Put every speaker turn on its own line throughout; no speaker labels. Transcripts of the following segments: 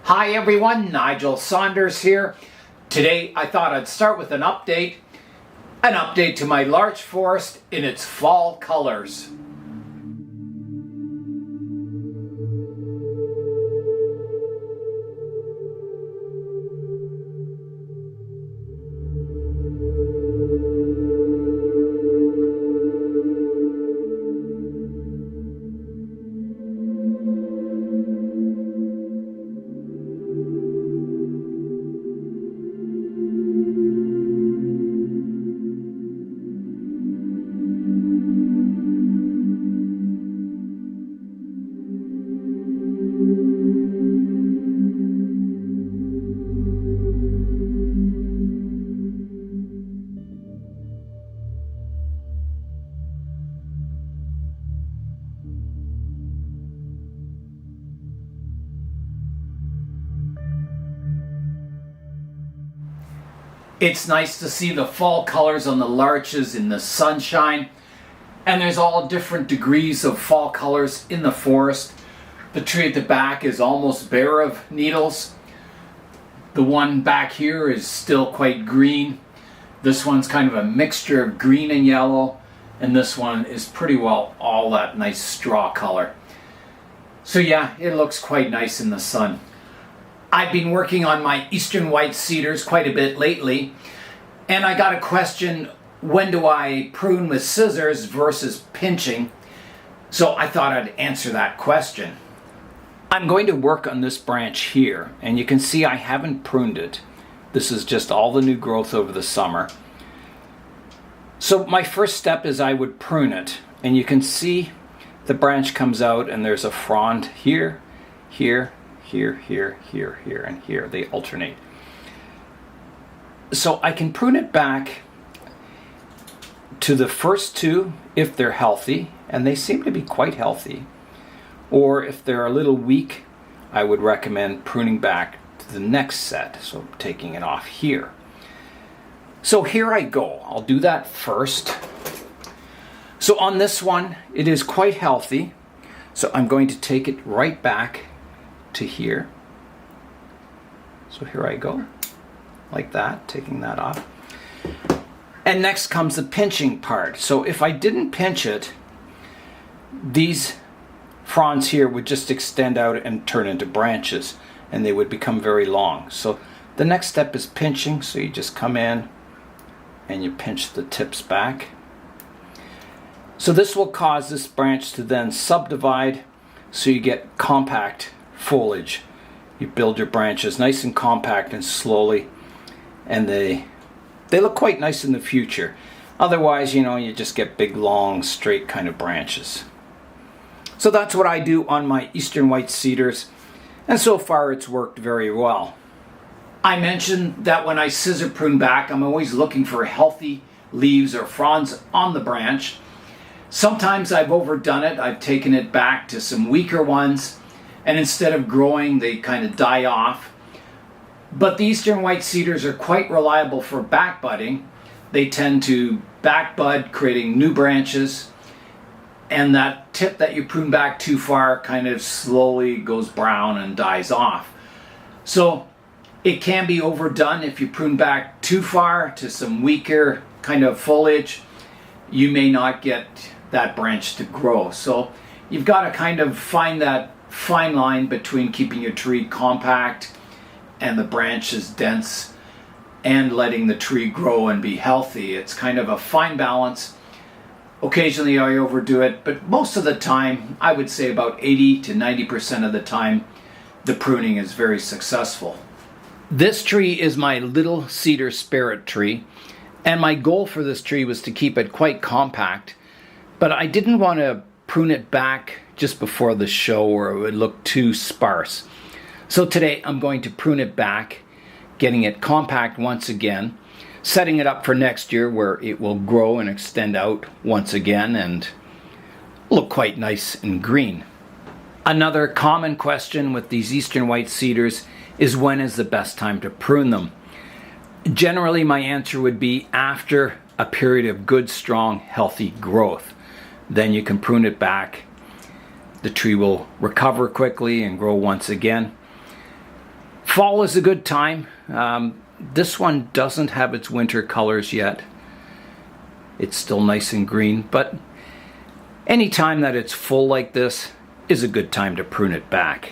Hi everyone, Nigel Saunders here. Today I thought I'd start with an update to my larch forest in its fall colors. It's nice to see the fall colors on the larches in the sunshine, and there's all different degrees of fall colors in the forest. The tree at the back is almost bare of needles. The one back here is still quite green. This one's kind of a mixture of green and yellow, and this one is pretty well all that nice straw color. So yeah, it looks quite nice in the sun. I've been working on my eastern white cedars quite a bit lately, and I got a question, when do I prune with scissors versus pinching? So I thought I'd answer that question. I'm going to work on this branch here, and you can see I haven't pruned it. This is just all the new growth over the summer. So my first step is I would prune it, and you can see the branch comes out and there's a frond here, here, here, here, here, here, and here. They alternate. So I can prune it back to the first two if they're healthy, and they seem to be quite healthy. Or if they're a little weak, I would recommend pruning back to the next set. So I'm taking it off here. So here I go. I'll do that first. So on this one, it is quite healthy. So I'm going to take it right back to here. So here I go, like that, taking that off. And next comes the pinching part. So if I didn't pinch it, these fronds here would just extend out and turn into branches, and they would become very long. So the next step is pinching. So you just come in and you pinch the tips back. So this will cause this branch to then subdivide, so you get compact foliage. You build your branches nice and compact and slowly, and they look quite nice in the future. Otherwise, you just get big, long, straight kind of branches. So that's what I do on my eastern white cedars, and so far it's worked very well. I mentioned that when I scissor prune back, I'm always looking for healthy leaves or fronds on the branch. Sometimes I've overdone it. I've taken it back to some weaker ones, and instead of growing, they kind of die off. But the eastern white cedars are quite reliable for back budding. They tend to back bud, creating new branches, and that tip that you prune back too far kind of slowly goes brown and dies off. So it can be overdone. If you prune back too far to some weaker kind of foliage, you may not get that branch to grow. So you've got to kind of find that fine line between keeping your tree compact and the branches dense and letting the tree grow and be healthy. It's kind of a fine balance. Occasionally I overdo it, but most of the time, I would say about 80 to 90% of the time, the pruning is very successful. This tree is my little cedar spirit tree, and my goal for this tree was to keep it quite compact, but I didn't want to prune it back just before the show or it would look too sparse. So today I'm going to prune it back, getting it compact once again, setting it up for next year where it will grow and extend out once again and look quite nice and green. Another common question with these eastern white cedars is, when is the best time to prune them? Generally my answer would be after a period of good, strong, healthy growth. Then you can prune it back. The tree will recover quickly and grow once again. Fall is a good time. This one doesn't have its winter colors yet. It's still nice and green, but any time that it's full like this is a good time to prune it back.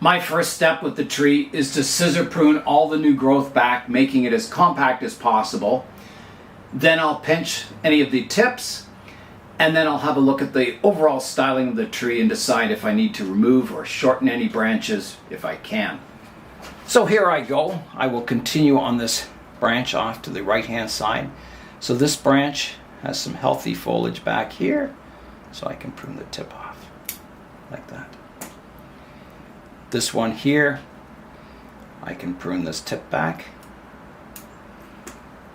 My first step with the tree is to scissor prune all the new growth back, making it as compact as possible. Then I'll pinch any of the tips, and then I'll have a look at the overall styling of the tree and decide if I need to remove or shorten any branches if I can. So here I go. I will continue on this branch off to the right hand side. So this branch has some healthy foliage back here, so I can prune the tip off like that. This one here, I can prune this tip back.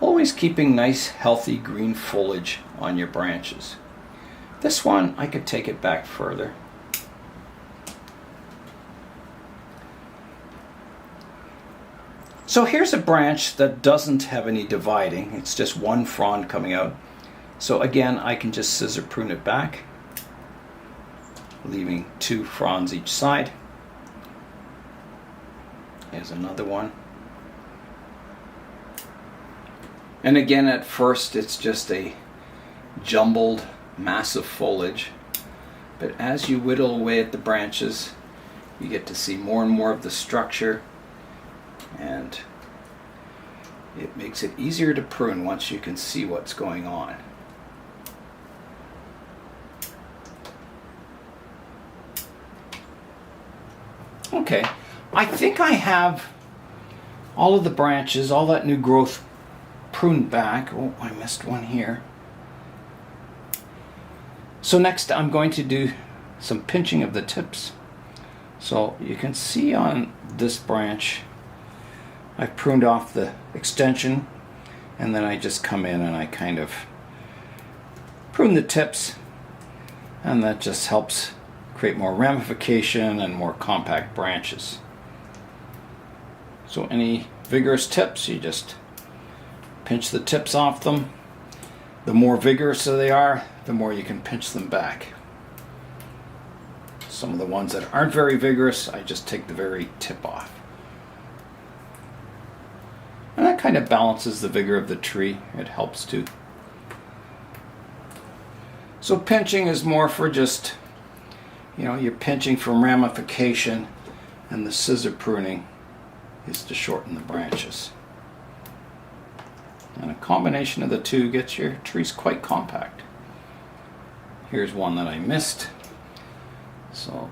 Always keeping nice healthy green foliage on your branches. This one, I could take it back further. So here's a branch that doesn't have any dividing. It's just one frond coming out. So again, I can just scissor prune it back, leaving 2 fronds each side. Here's another one. And again, at first it's just a jumbled massive foliage, but as you whittle away at the branches, you get to see more and more of the structure, and it makes it easier to prune once you can see what's going on. Okay, I think I have all of the branches, all that new growth pruned back. Oh, I missed one here. So next I'm going to do some pinching of the tips. So you can see on this branch, I've pruned off the extension, and then I just come in and I kind of prune the tips, and that just helps create more ramification and more compact branches. So any vigorous tips, you just pinch the tips off them. The more vigorous they are, the more you can pinch them back. Some of the ones that aren't very vigorous, I just take the very tip off. And that kind of balances the vigor of the tree. It helps too. So pinching is more for just, you're pinching from ramification, and the scissor pruning is to shorten the branches. And a combination of the two gets your trees quite compact. Here's one that I missed. So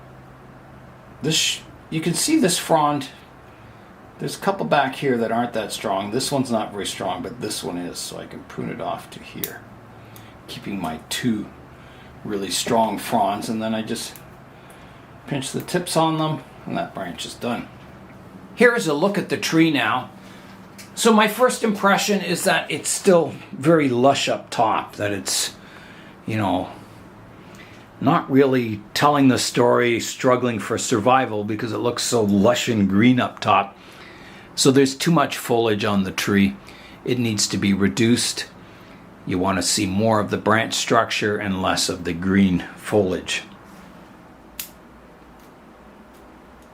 this, you can see this frond. There's a couple back here that aren't that strong. This one's not very strong, but this one is, so I can prune it off to here, keeping my 2 really strong fronds, and then I just pinch the tips on them, and that branch is done. Here is a look at the tree now. So my first impression is that it's still very lush up top, that it's, not really telling the story, struggling for survival, because it looks so lush and green up top. So there's too much foliage on the tree. It needs to be reduced. You want to see more of the branch structure and less of the green foliage.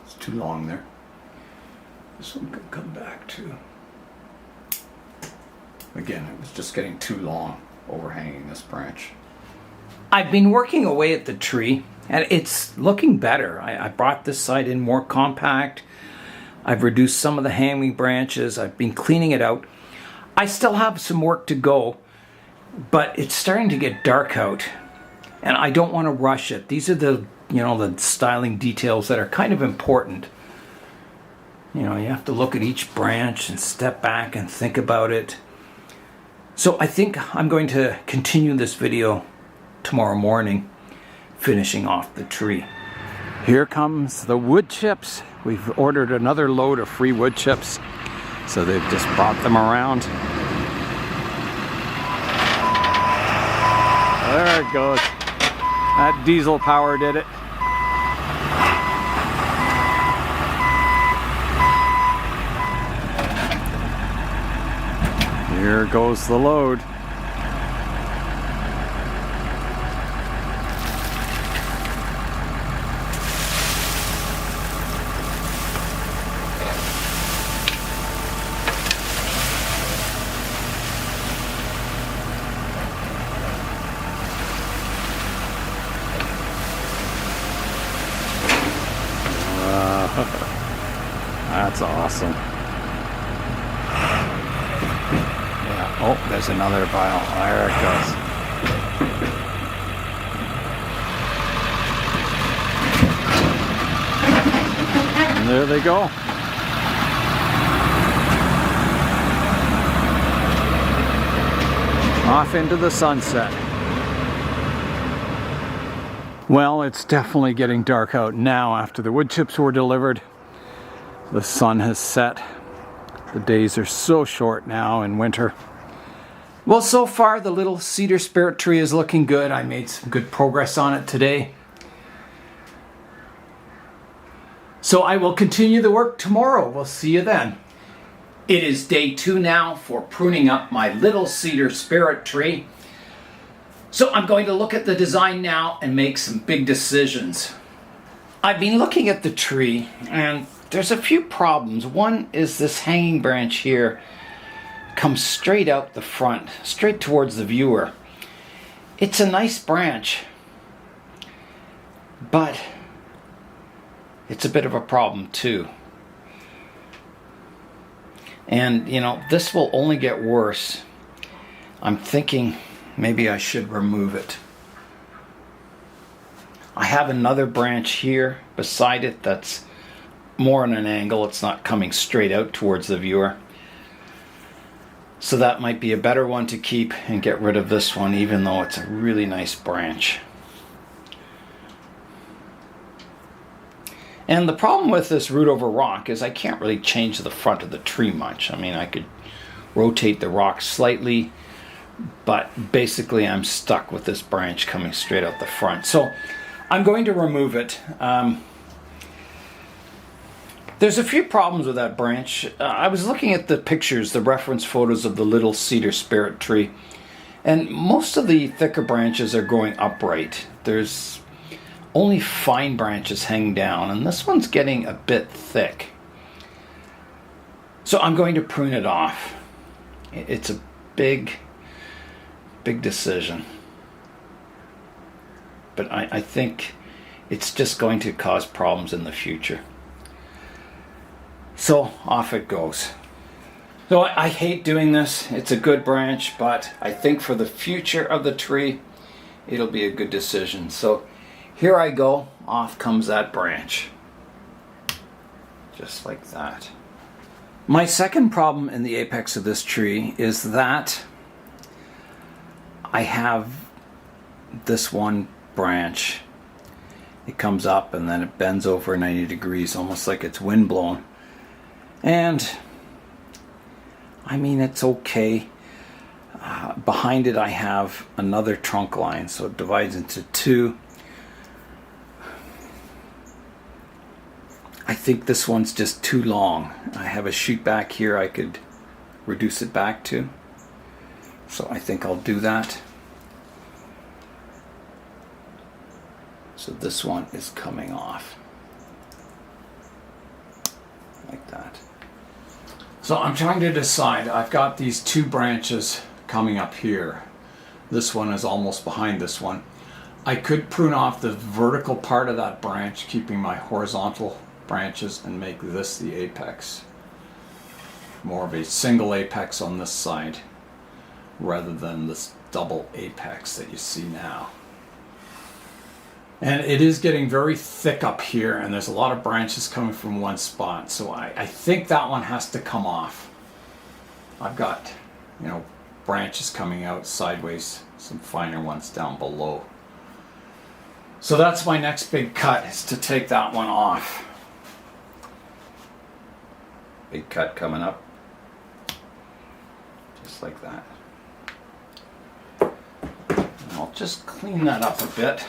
It's too long there. This one can come back too. Again, it was just getting too long overhanging this branch. I've been working away at the tree, and it's looking better. I brought this side in more compact. I've reduced some of the hanging branches. I've been cleaning it out. I still have some work to go, but it's starting to get dark out, and I don't want to rush it. These are the, the styling details that are kind of important. You have to look at each branch and step back and think about it. So I think I'm going to continue this video tomorrow morning, finishing off the tree. Here comes the wood chips. We've ordered another load of free wood chips, so they've just brought them around. There it goes. That diesel power did it. Here goes the load.
That's awesome. Yeah. Oh, there's another pile. There it goes. And there they go. Off into the sunset. Well, it's definitely getting dark out now after the wood chips were delivered. The sun has set. The days are so short now in winter. Well, so far the little cedar spirit tree is looking good. I made some good progress on it today. So I will continue the work tomorrow. We'll see you then. It is day 2 now for pruning up my little cedar spirit tree. So I'm going to look at the design now and make some big decisions. I've been looking at the tree and there's a few problems. One is this hanging branch here comes straight out the front, straight towards the viewer. It's a nice branch, but it's a bit of a problem too. And you know, this will only get worse. I'm thinking maybe I should remove it. I have another branch here beside it that's more on an angle. It's not coming straight out towards the viewer. So that might be a better one to keep and get rid of this one, even though it's a really nice branch. And the problem with this root over rock is I can't really change the front of the tree much. I mean, I could rotate the rock slightly, but basically I'm stuck with this branch coming straight out the front. So I'm going to remove it. There's a few problems with that branch. I was looking at the pictures, the reference photos of the little cedar spirit tree, and most of the thicker branches are going upright. There's only fine branches hang down, and this one's getting a bit thick. So I'm going to prune it off. It's a big decision. But I think it's just going to cause problems in the future. So off it goes. So I hate doing this. It's a good branch, but I think for the future of the tree, it'll be a good decision. So here I go, off comes that branch. Just like that. My second problem in the apex of this tree is that I have this one branch. It comes up and then it bends over 90 degrees, almost like it's windblown. And I mean, it's okay. Behind it I have another trunk line, so it divides into two. I think this one's just too long. I have a shoot back here I could reduce it back to. So I think I'll do that. So this one is coming off. Like that. So I'm trying to decide. I've got these two branches coming up here. This one is almost behind this one. I could prune off the vertical part of that branch, keeping my horizontal branches, and make this the apex. More of a single apex on this side rather than this double apex that you see now. And it is getting very thick up here, and there's a lot of branches coming from one spot, so I think that one has to come off. I've got, you know, branches coming out sideways, some finer ones down below. So that's my next big cut, is to take that one off. Big cut coming up, just like that. And I'll just clean that up a bit.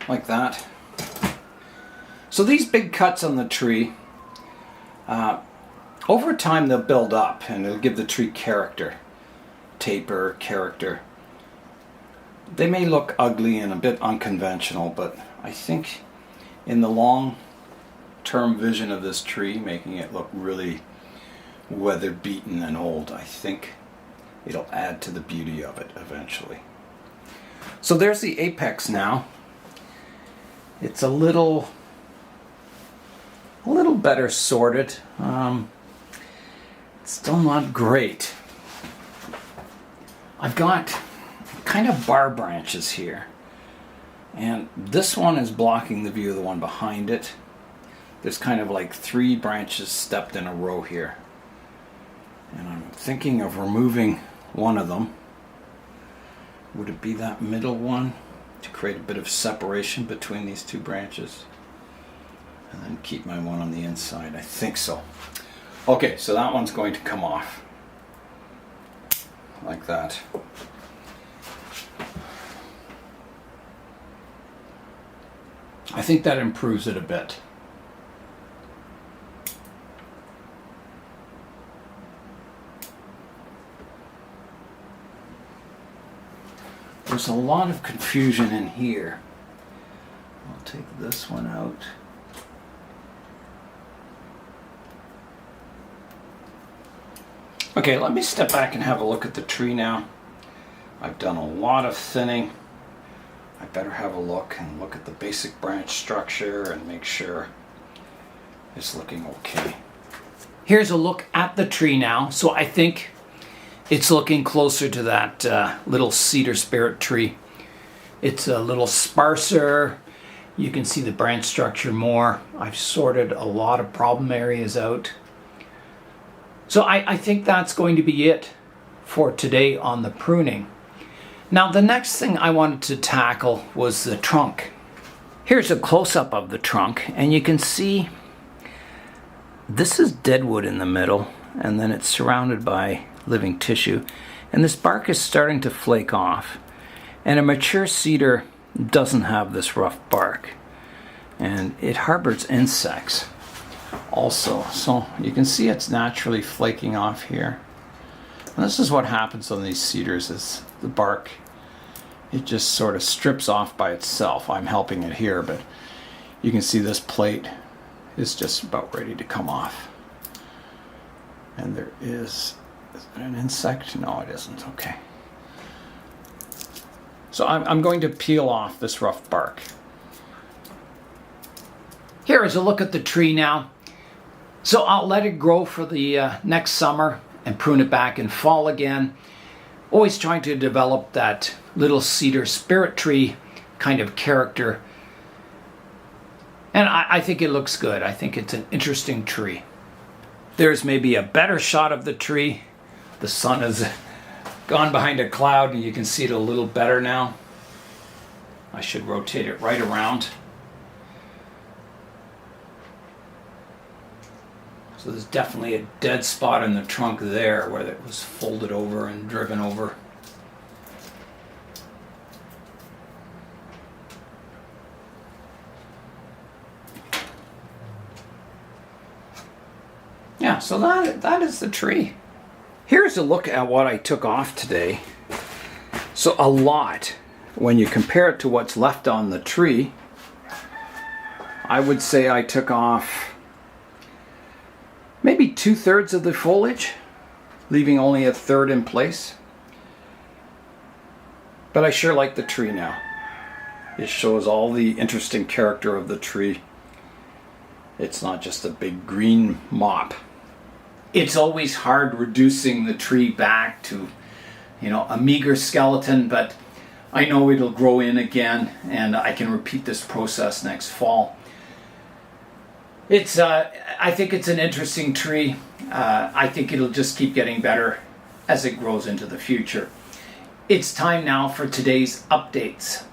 Like that. So these big cuts on the tree, over time they'll build up and it'll give the tree character, taper, character. They may look ugly and a bit unconventional, but I think in the long
short-term vision of this tree, making it look really weather-beaten and old, I think it'll add to the beauty of it eventually. So there's the apex now. It's a little better sorted. It's still not great. I've got kind of bar branches here, and this one is blocking the view of the one behind it. There's kind of like 3 branches stepped in a row here, and I'm thinking of removing one of them. Would it be that middle one, to create a bit of separation between these 2 branches, and then keep my one on the inside? I think so. Okay, so that one's going to come off like that. I think that improves it a bit. There's a lot of confusion in here. I'll take this one out. Okay, let me step back and have a look at the tree now. I've done a lot of thinning. I better have a look at the basic branch structure and make sure it's looking okay. Here's a look at the tree now. So I think it's looking closer to that little cedar spirit tree. It's a little sparser. You can see the branch structure more. I've sorted a lot of problem areas out. So I think that's going to be it for today on the pruning. Now the next thing I wanted to tackle was the trunk. Here's a close-up of the trunk, and you can see this is deadwood in the middle, and then it's surrounded by living tissue, and this bark is starting to flake off. And a mature cedar doesn't have this rough bark, and it harbors insects also. So you can see it's naturally flaking off here. And this is what happens on these cedars, is the bark, it just sort of strips off by itself. I'm helping it here, but you can see this plate is just about ready to come off. And there is it an insect? No, it isn't. Okay. So I'm going to peel off this rough bark. Here is a look at the tree now. So I'll let it grow for the next summer and prune it back in fall again. Always trying to develop that little cedar spirit tree kind of character. And I think it looks good. I think it's an interesting tree. There's maybe a better shot of the tree. The sun has gone behind a cloud and you can see it a little better now. I should rotate it right around. So there's definitely a dead spot in the trunk there where it was folded over and driven over. Yeah, so that is the tree. Here's a look at what I took off today. So a lot, when you compare it to what's left on the tree, I would say I took off maybe 2/3 of the foliage, leaving only 1/3 in place. But I sure like the tree now. It shows all the interesting character of the tree. It's not just a big green mop. It's always hard reducing the tree back to, a meager skeleton, but I know it'll grow in again and I can repeat this process next fall. I think it's an interesting tree. I think it'll just keep getting better as it grows into the future. It's time now for today's updates.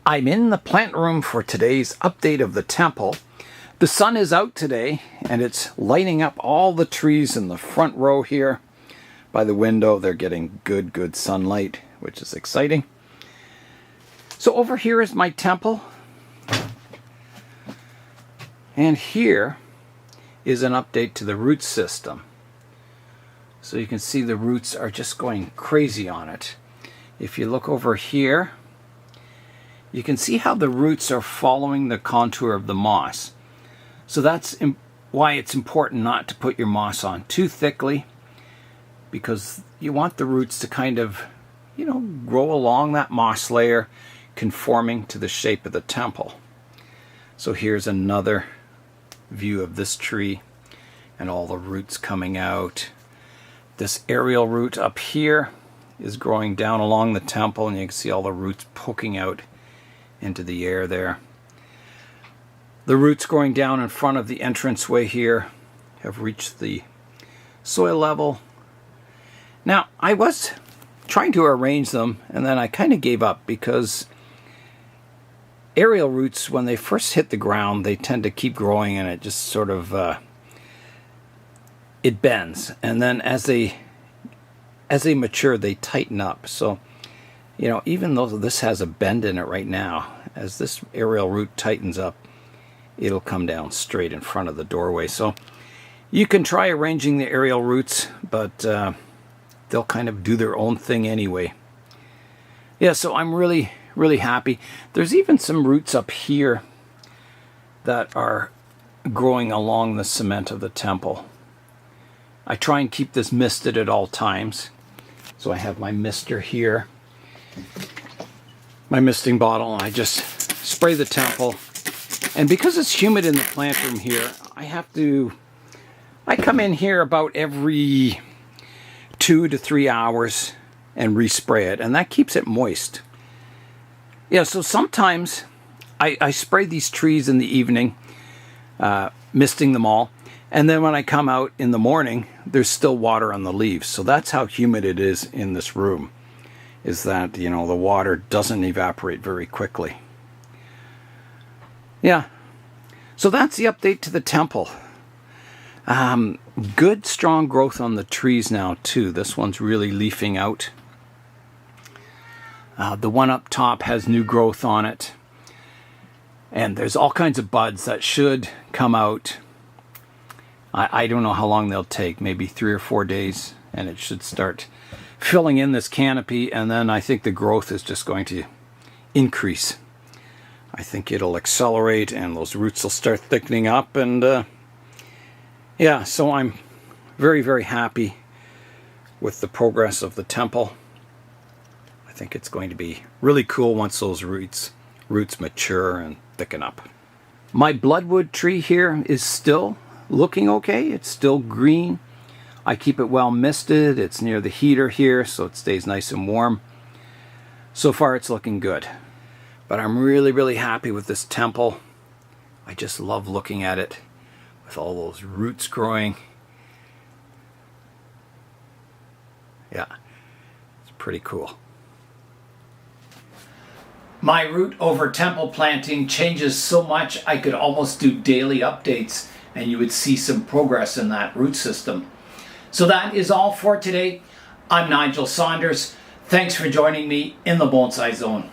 I'm in the plant room for today's update of the temple. The sun is out today and it's lighting up all the trees in the front row here. By the window, they're getting good sunlight, which is exciting. So over here is my temple. And here is an update to the root system. So you can see the roots are just going crazy on it. If you look over here, you can see how the roots are following the contour of the moss. So that's why it's important not to put your moss on too thickly, because you want the roots to kind of, grow along that moss layer, conforming to the shape of the temple. So here's another view of this tree and all the roots coming out. This aerial root up here is growing down along the temple, and you can see all the roots poking out into the air there. The roots growing down in front of the entranceway here have reached the soil level. Now, I was trying to arrange them, and then I kind of gave up, because aerial roots, when they first hit the ground, they tend to keep growing, and it just sort of it bends, and then as they mature, they tighten up. So even though this has a bend in it right now, as this aerial root tightens up, it'll come down straight in front of the doorway. So you can try arranging the aerial roots, but they'll kind of do their own thing anyway. Yeah, so I'm really happy. There's even some roots up here that are growing along the cement of the temple. I try and keep this misted at all times. So I have my mister here, my misting bottle, and I just spray the temple. And because it's humid in the plant room here, I come in here about every 2 to 3 hours and respray it, and that keeps it moist. Yeah, so sometimes I spray these trees in the evening, misting them all, and then when I come out in the morning, there's still water on the leaves. So that's how humid it is in this room, is that, the water doesn't evaporate very quickly. Yeah, so that's the update to the temple. Good, strong growth on the trees now, too. This one's really leafing out. The one up top has new growth on it. And there's all kinds of buds that should come out. I don't know how long they'll take, maybe 3 or 4 days, and it should start filling in this canopy, and then I think the growth is just going to increase. I think it'll accelerate, and those roots will start thickening up, and yeah, so I'm very happy with the progress of the temple. I think it's going to be really cool once those roots mature and thicken up. My bloodwood tree here is still looking okay. It's still green. I keep it well misted. It's near the heater here, so it stays nice and warm. So far it's looking good. But I'm really happy with this temple. I just love looking at it with all those roots growing. Yeah, it's pretty cool.
My route over temple planting changes so much I could almost do daily updates, and you would see some progress in that root system. So that is all for today. I'm Nigel Saunders. Thanks for joining me in the Bonsai Zone.